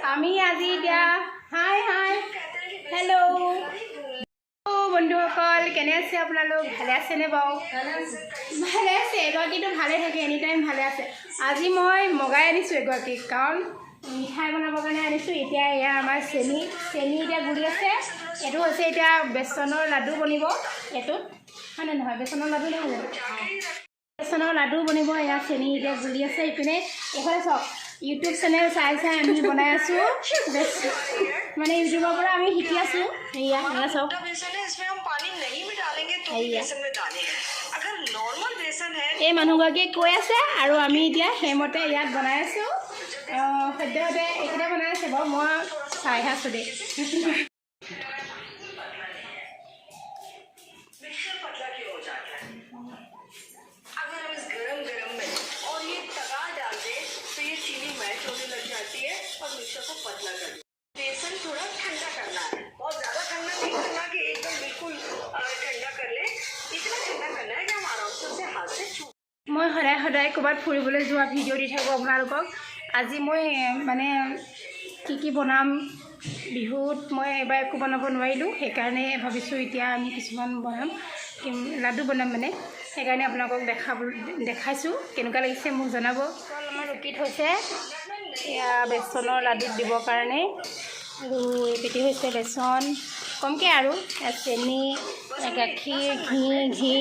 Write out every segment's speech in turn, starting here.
আমি আজি এতিয়া হাই হাই হেল্ল' বন্ধুসকল কেনে আছে আপোনালোক ভালে আছেনে বাৰু ভালে আছে এগৰাকীটো ভালে থাকে এনি টাইম ভালে আছে আজি মই মগাই আনিছোঁ এগৰাকীক কাৰণ মিঠাই বনাবৰ কাৰণে আনিছোঁ এতিয়া এয়া আমাৰ চেনি এতিয়া গুৰি আছে এইটো হৈছে এতিয়া বেচনৰ লাডু বনিব এইটোত হয়নে নহয় বেচনৰ লাডু নহয় বেচনৰ লাডু বনিব এয়া চেনি এতিয়া গুৰি আছে ইপিনে এইফালে চাওক ইউটিউব চেনেল চাই আমি বনাই আছোঁ মানে ইউটিউবৰ পৰা আমি শিকি আছোঁ এয়া চাওক এই মানুহগৰাকীয়ে কৈ আছে আৰু আমি এতিয়া সেইমতে ইয়াত বনাই আছোঁ সদ্যহতে এইকেইটা বনাই আছে বাৰু মই চাইহে আছোঁ দেই মই সদায় ক'ৰবাত ফুৰিবলৈ যোৱা ভিডিঅ' দি থাকোঁ আপোনালোকক আজি মই মানে কি বনাম বিহুত মই এবাৰ একো বনাব নোৱাৰিলোঁ সেইকাৰণে ভাবিছোঁ এতিয়া আমি কিছুমান বনাম লাডু বনাম মানে সেইকাৰণে আপোনালোকক দেখাইছোঁ কেনেকুৱা লাগিছে মোক জনাব আমাৰ ৰুটি থৈছে এয়া বেচনৰ লাডুত দিবৰ কাৰণে আৰু এইপিটি হৈছে বেচন কমকৈ আৰু চেনি গাখীৰ ঘি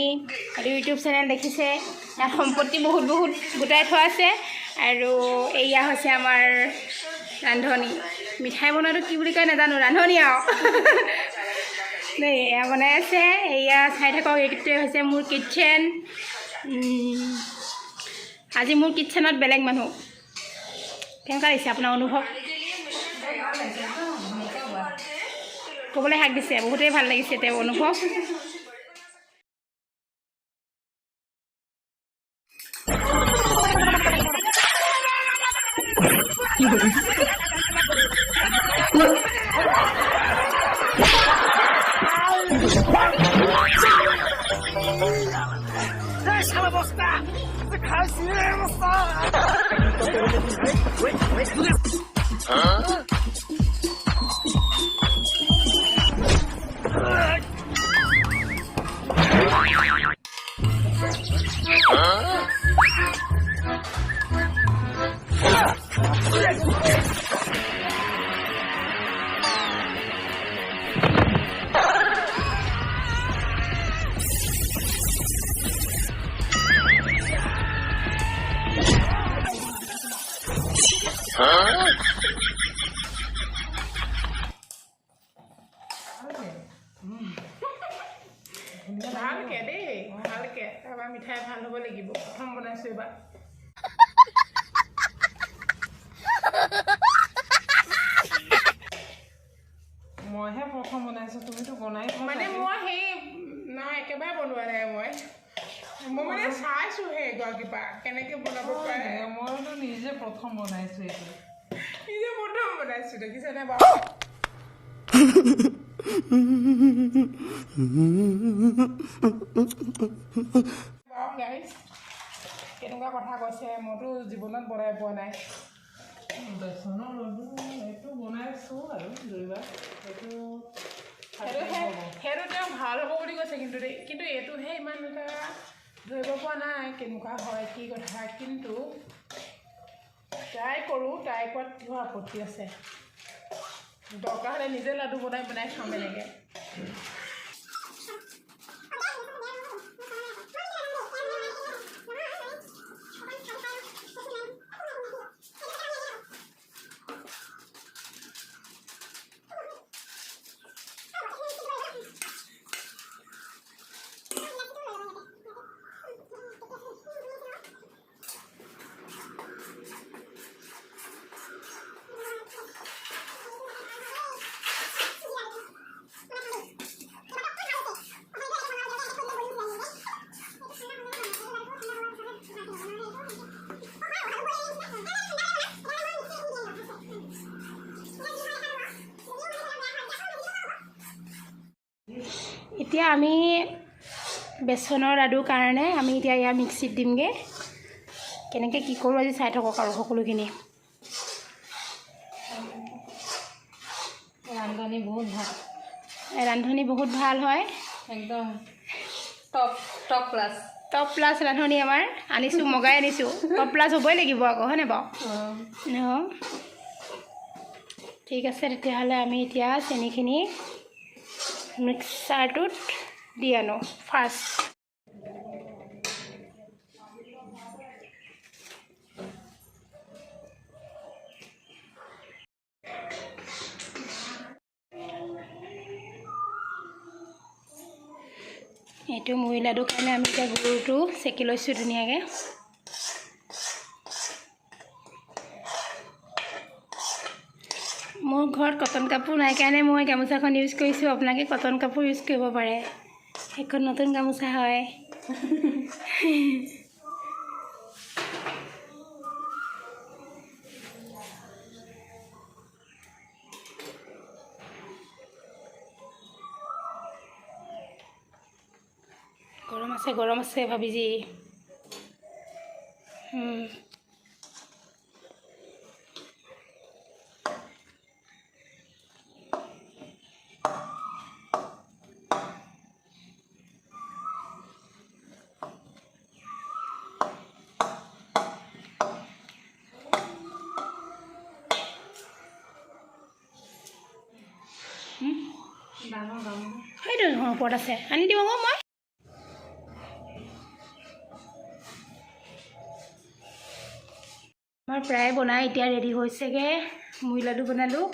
আৰু ইউটিউব চেনেল দেখিছে ইয়াত সম্পত্তি বহুত গোটাই থোৱা আছে আৰু এয়া হৈছে আমাৰ ৰান্ধনি মিঠাই বনোৱাটো কি বুলি কয় নাজানো ৰান্ধনি আৰু দেই এয়া বনাই আছে এয়া চাই থাকক এইটোৱে হৈছে মোৰ কিটচেন আজি মোৰ কিটচেনত বেলেগ মানুহ কেনেকুৱা লাগিছে আপোনাৰ অনুভৱ ক'বলৈ হাক দিছে বহুতেই ভাল লাগিছে তেওঁ অনুভৱ ভালকৈ দেই ভালকৈ তাৰপৰা মিঠাই ভাল হ'ব লাগিব প্ৰথম বনাইছোঁ এইবাৰ মইহে প্ৰথম বনাইছোঁ তুমিতো বনাই মানে মই সেই নাই একেবাৰে বনোৱা নাই মই মানে চাইছোঁহে এগৰাকীৰ পৰা কেনেকৈ বনাব পাৰে মইতো নিজে প্ৰথম বনাইছোঁ এইটো নিজে প্ৰথম বনাইছোঁ দেখিছেনে বাৰু কেনেকুৱা কথা কৈছে মইতো জীৱনত বনাই পোৱা নাই বেচনৰ লাডু এইটো বনাইছোঁ আৰু দুইবাৰ সেইটো তেওঁ ভাল হ'ব বুলি কৈছে কিন্তু এইটোহে ইমান এটা ধৰিব পৰা নাই কেনেকুৱা হয় কি কথা কিন্তু ট্ৰাই কৰোঁ ট্ৰাই কৰাত কিহৰ আপত্তি আছে দৰকাৰ হ'লে নিজে লাডু বনাই খাম এনেকৈ এতিয়া আমি বেচনৰ লাডুৰ কাৰণে আমি এতিয়া ইয়াৰ মিক্সিত দিমগৈ কেনেকৈ কি কৰোঁ আজি চাই থাকক আৰু সকলোখিনি ৰান্ধনি বহুত ভাল ৰান্ধনি বহুত ভাল হয় একদম top top class top plus ৰান্ধনি আমাৰ আনিছোঁ মগাই আনিছোঁ টপ প্লাছ হ'বই লাগিব আকৌ হয়নে বাৰু অঁ ঠিক আছে তেতিয়াহ'লে আমি এতিয়া চেনিখিনি মিক্সাৰটোত দি আনো ফাৰ্ষ্ট এইটো মুড়ি লাডুৰ কাৰণে আমি এতিয়া গুৰটো চেকি লৈছোঁ ধুনীয়াকৈ মোৰ ঘৰত কটন কাপোৰ নাই কাৰণে মই গামোচাখন ইউজ কৰিছোঁ আপোনালোকে কটন কাপোৰ ইউজ কৰিব পাৰে সেইখন নতুন গামোচা হয় গৰম আছে ভাবিজি সেইটো ওপৰত আছে আনি দিব আকৌ মই আমাৰ প্ৰায় বনাই এতিয়া ৰেডি হৈছেগৈ মুড়ি লাডু বনালোঁ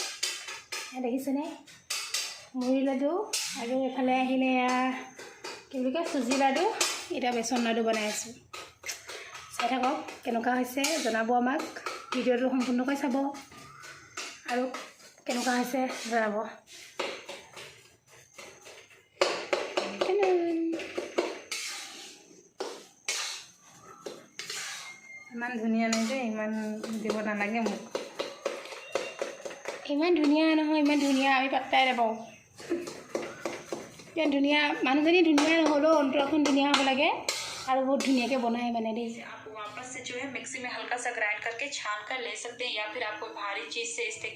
দেখিছেনে মুড়ি লাডু আৰু এইফালে আহিলে কি বুলি কয় চুজি লাডু এতিয়া বেচন লাডু বনাই আছোঁ চাই থাকক কেনেকুৱা হৈছে জনাব আমাক ভিডিঅ'টো সম্পূৰ্ণকৈ চাব আৰু কেনেকুৱা হৈছে জনাব ইমান ধুনীয়া নাই যে ইমান দিব নালাগে মোক ইমান ধুনীয়া নহয় ইমান ধুনীয়া আমি পাত্তাই নাপাওঁ ইমান ধুনীয়া মানুহজনী ধুনীয়া নহ'লেও অন্তৰখন ধুনীয়া হ'ব লাগে আৰু বহুত ধুনীয়াকৈ বনায় মানে দেই आप वापस से जो है मिक्सी में हल्का सा ग्राइंड करके छान कर ले सकते हैं या फिर आपको भारी चीज़ से इस तरीके